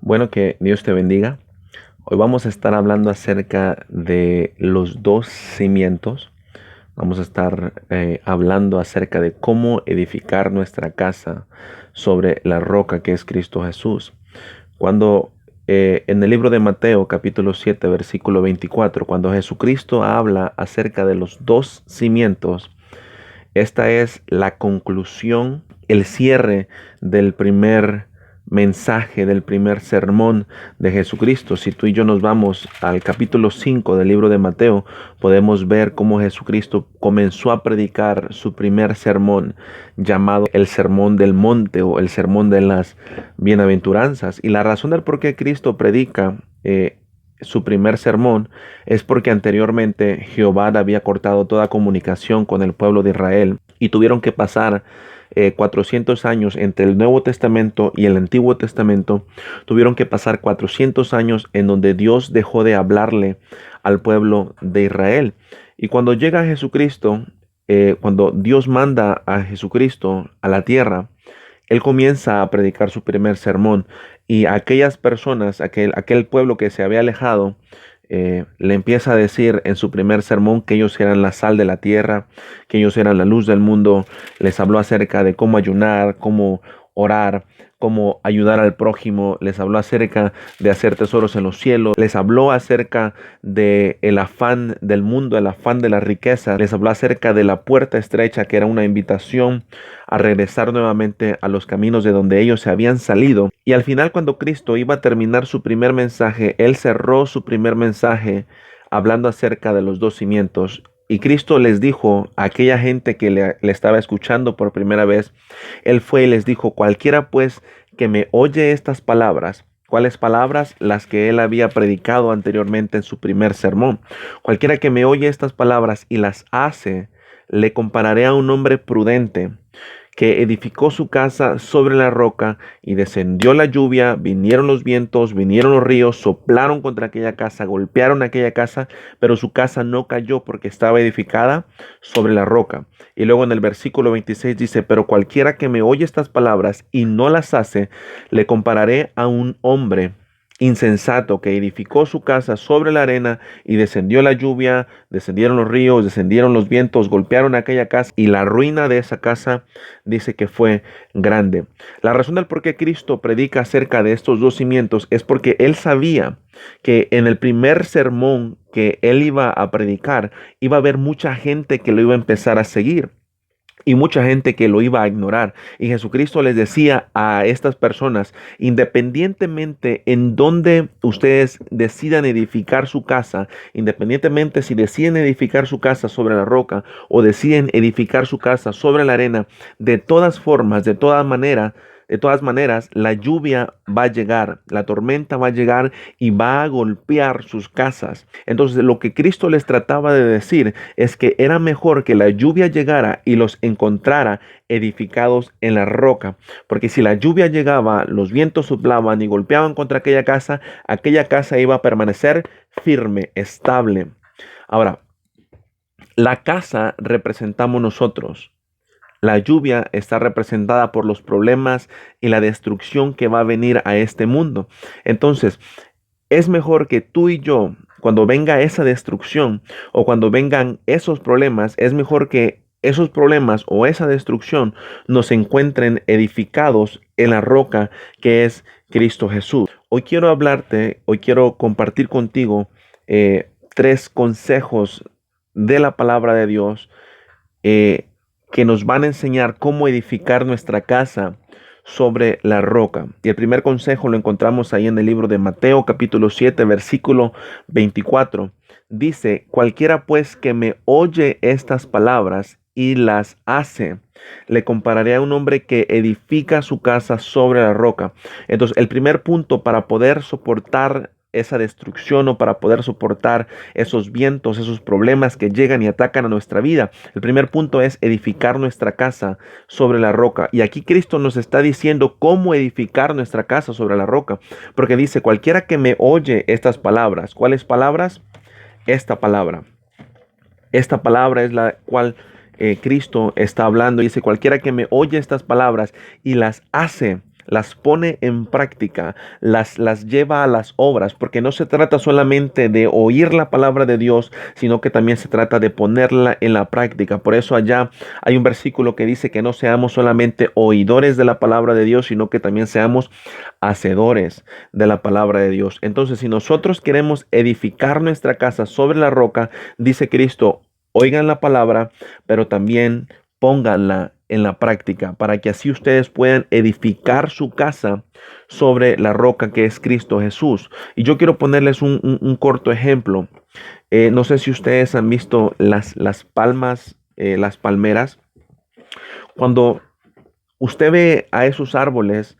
Bueno, que Dios te bendiga. Hoy vamos a estar hablando acerca de los dos cimientos. Vamos a estar hablando acerca de cómo edificar nuestra casa sobre la roca que es Cristo Jesús. Cuando en el libro de Mateo, capítulo 7, versículo 24, cuando Jesucristo habla acerca de los dos cimientos, esta es la conclusión, el cierre del primer mensaje, del primer sermón de Jesucristo. Si tú y yo nos vamos al capítulo 5 del libro de Mateo, podemos ver cómo Jesucristo comenzó a predicar su primer sermón, llamado el Sermón del Monte o el Sermón de las Bienaventuranzas. Y la razón del por qué Cristo predica su primer sermón es porque anteriormente Jehová había cortado toda comunicación con el pueblo de Israel y tuvieron que pasar 400 años entre el Nuevo Testamento y el Antiguo Testamento. Tuvieron que pasar 400 años en donde Dios dejó de hablarle al pueblo de Israel. Y cuando llega Jesucristo, cuando Dios manda a Jesucristo a la tierra, él comienza a predicar su primer sermón y a aquellas personas, aquel pueblo que se había alejado, le empieza a decir en su primer sermón que ellos eran la sal de la tierra, que ellos eran la luz del mundo. Les habló acerca de cómo ayunar, cómo orar, cómo ayudar al prójimo. Les habló acerca de hacer tesoros en los cielos. Les habló acerca de el afán del mundo, el afán de la riqueza. Les habló acerca de la puerta estrecha, que era una invitación a regresar nuevamente a los caminos de donde ellos se habían salido. Y al final, cuando Cristo iba a terminar su primer mensaje, Él cerró su primer mensaje hablando acerca de los dos cimientos. Y Cristo les dijo a aquella gente que le estaba escuchando por primera vez, Él fue y les dijo: cualquiera pues que me oye estas palabras. ¿Cuáles palabras? Las que Él había predicado anteriormente en su primer sermón. Cualquiera que me oye estas palabras y las hace, le compararé a un hombre prudente que edificó su casa sobre la roca, y descendió la lluvia, vinieron los vientos, vinieron los ríos, soplaron contra aquella casa, golpearon aquella casa, pero su casa no cayó porque estaba edificada sobre la roca. Y luego en el versículo 26 dice: pero cualquiera que me oye estas palabras y no las hace, le compararé a un hombre insensato que edificó su casa sobre la arena, y descendió la lluvia, descendieron los ríos, descendieron los vientos, golpearon aquella casa, y la ruina de esa casa dice que fue grande. La razón del por qué Cristo predica acerca de estos dos cimientos es porque Él sabía que en el primer sermón que Él iba a predicar, iba a haber mucha gente que lo iba a empezar a seguir y mucha gente que lo iba a ignorar. Y Jesucristo les decía a estas personas: independientemente en donde ustedes decidan edificar su casa, independientemente si deciden edificar su casa sobre la roca o deciden edificar su casa sobre la arena, de todas formas, de todas maneras, la lluvia va a llegar, la tormenta va a llegar y va a golpear sus casas. Entonces, lo que Cristo les trataba de decir es que era mejor que la lluvia llegara y los encontrara edificados en la roca, porque si la lluvia llegaba, los vientos soplaban y golpeaban contra aquella casa iba a permanecer firme, estable. Ahora, la casa representamos nosotros. La lluvia está representada por los problemas y la destrucción que va a venir a este mundo. Entonces, es mejor que tú y yo, cuando venga esa destrucción o cuando vengan esos problemas, es mejor que esos problemas o esa destrucción nos encuentren edificados en la roca que es Cristo Jesús. Hoy quiero compartir contigo tres consejos de la palabra de Dios, eh, que nos van a enseñar cómo edificar nuestra casa sobre la roca. Y el primer consejo lo encontramos ahí en el libro de Mateo capítulo 7 versículo 24. Dice: cualquiera pues que me oye estas palabras y las hace, le compararé a un hombre que edifica su casa sobre la roca. Entonces, el primer punto para poder soportar esa destrucción o para poder soportar esos vientos, esos problemas que llegan y atacan a nuestra vida, el primer punto es edificar nuestra casa sobre la roca. Y aquí Cristo nos está diciendo cómo edificar nuestra casa sobre la roca, porque dice: cualquiera que me oye estas palabras. ¿Cuáles palabras? Esta palabra. Esta palabra es la cual Cristo está hablando. Dice: cualquiera que me oye estas palabras y las hace, las pone en práctica, las lleva a las obras, porque no se trata solamente de oír la palabra de Dios, sino que también se trata de ponerla en la práctica. Por eso allá hay un versículo que dice que no seamos solamente oidores de la palabra de Dios, sino que también seamos hacedores de la palabra de Dios. Entonces, si nosotros queremos edificar nuestra casa sobre la roca, dice Cristo, oigan la palabra, pero también pónganla en la práctica para que así ustedes puedan edificar su casa sobre la roca que es Cristo Jesús. Y yo quiero ponerles un corto ejemplo. No sé si ustedes han visto las palmas, las palmeras. Cuando usted ve a esos árboles,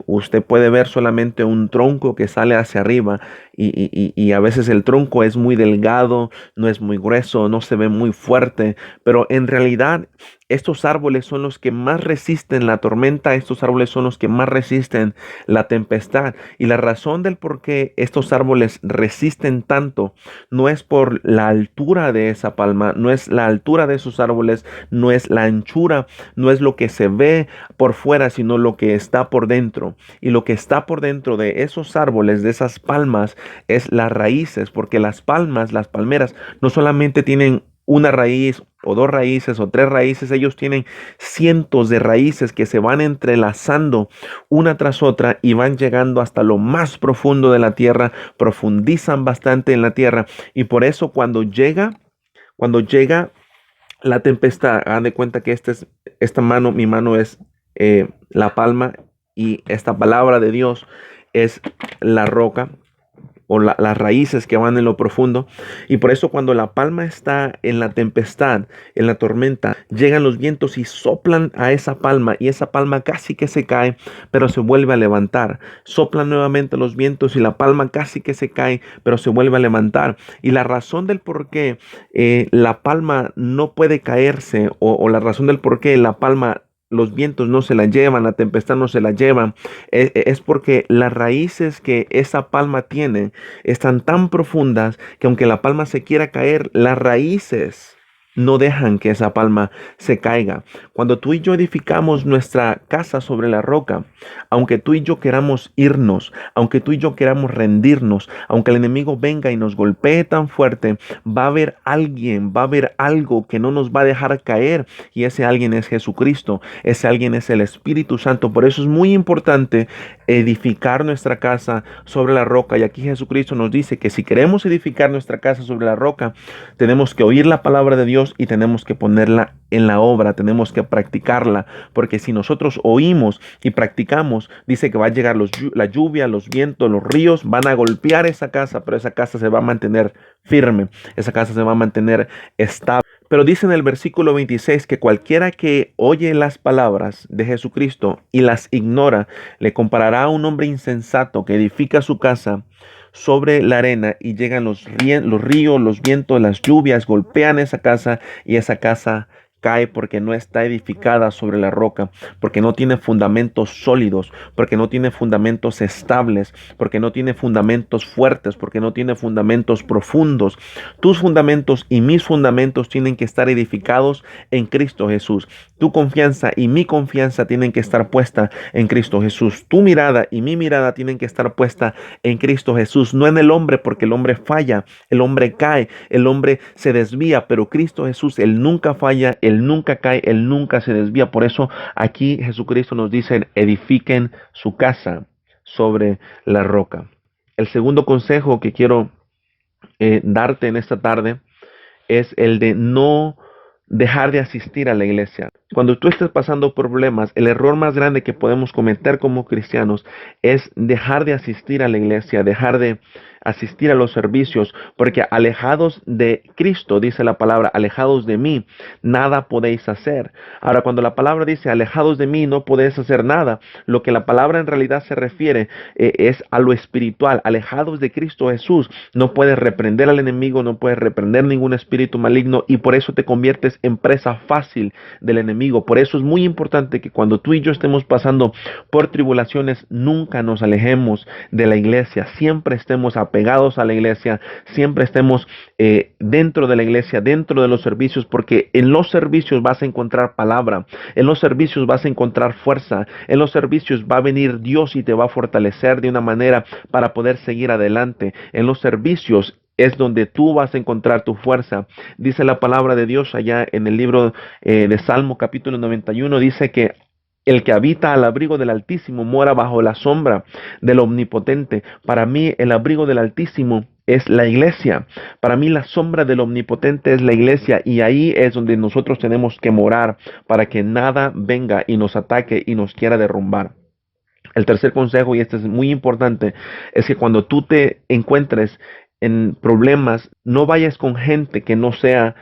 usted puede ver solamente un tronco que sale hacia arriba y a veces el tronco es muy delgado, no es muy grueso, no se ve muy fuerte, pero en realidad estos árboles son los que más resisten la tormenta, estos árboles son los que más resisten la tempestad. Y la razón del por qué estos árboles resisten tanto no es por la altura de esa palma, no es la altura de esos árboles, no es la anchura, no es lo que se ve por fuera, sino lo que está por dentro. Y lo que está por dentro de esos árboles, de esas palmas, es las raíces, porque las palmas, las palmeras, no solamente tienen una raíz o dos raíces o tres raíces, ellos tienen cientos de raíces que se van entrelazando una tras otra y van llegando hasta lo más profundo de la tierra, profundizan bastante en la tierra y por eso cuando llega la tempestad, hagan de cuenta que esta mano, mi mano es la palma y esta palabra de Dios es la roca o las raíces que van en lo profundo. Y por eso cuando la palma está en la tempestad, en la tormenta, llegan los vientos y soplan a esa palma y esa palma casi que se cae, pero se vuelve a levantar. Soplan nuevamente los vientos y la palma casi que se cae, pero se vuelve a levantar. Y la razón del por qué la palma no puede caerse o la razón del por qué la palma los vientos no se la llevan, la tempestad no se la lleva, es porque las raíces que esa palma tiene están tan profundas que aunque la palma se quiera caer, las raíces no dejan que esa palma se caiga. Cuando tú y yo edificamos nuestra casa sobre la roca, aunque tú y yo queramos irnos, aunque tú y yo queramos rendirnos, aunque el enemigo venga y nos golpee tan fuerte, va a haber alguien, va a haber algo que no nos va a dejar caer y ese alguien es Jesucristo, ese alguien es el Espíritu Santo. Por eso es muy importante edificar nuestra casa sobre la roca y aquí Jesucristo nos dice que si queremos edificar nuestra casa sobre la roca, tenemos que oír la palabra de Dios y tenemos que ponerla en la obra, tenemos que practicarla, porque si nosotros oímos y practicamos, dice que va a llegar la lluvia, los vientos, los ríos, van a golpear esa casa, pero esa casa se va a mantener firme, esa casa se va a mantener estable. Pero dice en el versículo 26 que cualquiera que oye las palabras de Jesucristo y las ignora, le comparará a un hombre insensato que edifica su casa sobre la arena y llegan los ríos, los vientos, las lluvias, golpean esa casa y esa casa cae porque no está edificada sobre la roca, porque no tiene fundamentos sólidos, porque no tiene fundamentos estables, porque no tiene fundamentos fuertes, porque no tiene fundamentos profundos. Tus fundamentos y mis fundamentos tienen que estar edificados en Cristo Jesús. Tu confianza y mi confianza tienen que estar puesta en Cristo Jesús. Tu mirada y mi mirada tienen que estar puesta en Cristo Jesús, no en el hombre, porque el hombre falla, el hombre cae, el hombre se desvía, pero Cristo Jesús, Él nunca falla, Él nunca cae, Él nunca se desvía. Por eso aquí Jesucristo nos dice, edifiquen su casa sobre la roca. El segundo consejo que quiero darte en esta tarde es el de no dejar de asistir a la iglesia. Cuando tú estés pasando problemas, el error más grande que podemos cometer como cristianos es dejar de asistir a la iglesia, dejar de asistir a los servicios, porque alejados de Cristo, dice la palabra, alejados de mí, nada podéis hacer. Ahora, cuando la palabra dice alejados de mí, no podéis hacer nada, lo que la palabra en realidad se refiere es a lo espiritual. Alejados de Cristo Jesús, no puedes reprender al enemigo, no puedes reprender ningún espíritu maligno y por eso te conviertes caemos en presa fácil del enemigo. Por eso es muy importante que cuando tú y yo estemos pasando por tribulaciones, nunca nos alejemos de la iglesia, siempre estemos apegados a la iglesia, siempre estemos dentro de la iglesia, dentro de los servicios, porque en los servicios vas a encontrar palabra, en los servicios vas a encontrar fuerza, en los servicios va a venir Dios y te va a fortalecer de una manera para poder seguir adelante. En los servicios es donde tú vas a encontrar tu fuerza. Dice la palabra de Dios allá en el libro de Salmo capítulo 91, dice que el que habita al abrigo del Altísimo mora bajo la sombra del Omnipotente. Para mí el abrigo del Altísimo es la iglesia. Para mí la sombra del Omnipotente es la iglesia, y ahí es donde nosotros tenemos que morar para que nada venga y nos ataque y nos quiera derrumbar. El tercer consejo, y este es muy importante, es que cuando tú te encuentres en problemas, no vayas con gente que no sea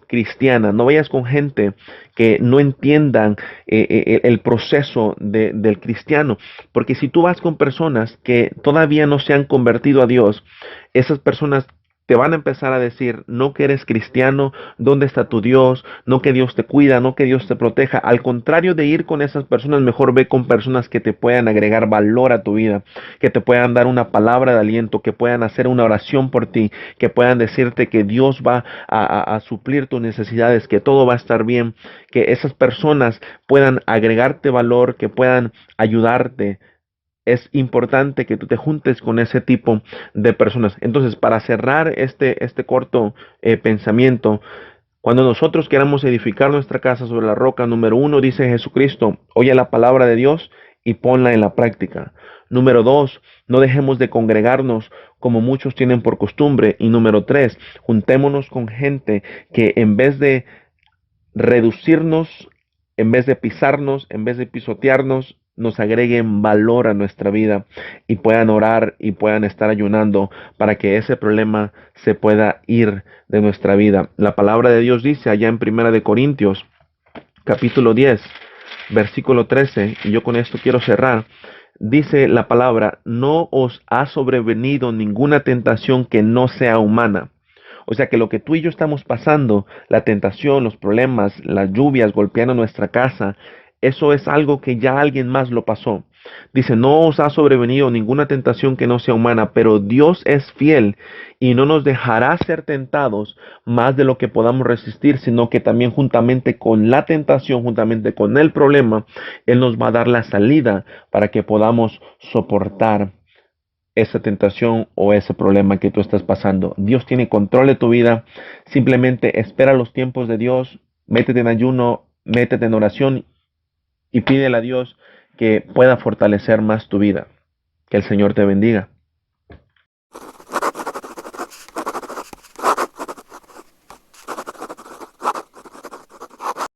cristiana, no vayas con gente que no entiendan el proceso del cristiano, porque si tú vas con personas que todavía no se han convertido a Dios, esas personas te van a empezar a decir, no que eres cristiano, ¿dónde está tu Dios? No que Dios te cuida, no que Dios te proteja. Al contrario de ir con esas personas, mejor ve con personas que te puedan agregar valor a tu vida, que te puedan dar una palabra de aliento, que puedan hacer una oración por ti, que puedan decirte que Dios va a suplir tus necesidades, que todo va a estar bien, que esas personas puedan agregarte valor, que puedan ayudarte. Es importante que tú te juntes con ese tipo de personas. Entonces, para cerrar este corto pensamiento, cuando nosotros queramos edificar nuestra casa sobre la roca, número uno, dice Jesucristo, oye la palabra de Dios y ponla en la práctica. Número dos, no dejemos de congregarnos como muchos tienen por costumbre. Y número tres, juntémonos con gente que en vez de reducirnos, en vez de pisarnos, en vez de pisotearnos, nos agreguen valor a nuestra vida y puedan orar y puedan estar ayunando para que ese problema se pueda ir de nuestra vida. La palabra de Dios dice allá en Primera de Corintios, capítulo 10, versículo 13, y yo con esto quiero cerrar. Dice la palabra, no os ha sobrevenido ninguna tentación que no sea humana. O sea que lo que tú y yo estamos pasando, la tentación, los problemas, las lluvias golpeando nuestra casa, eso es algo que ya alguien más lo pasó. Dice, no os ha sobrevenido ninguna tentación que no sea humana, pero Dios es fiel y no nos dejará ser tentados más de lo que podamos resistir, sino que también juntamente con la tentación, juntamente con el problema, Él nos va a dar la salida para que podamos soportar esa tentación o ese problema que tú estás pasando. Dios tiene control de tu vida. Simplemente espera los tiempos de Dios, métete en ayuno, métete en oración y pídele a Dios que pueda fortalecer más tu vida. Que el Señor te bendiga.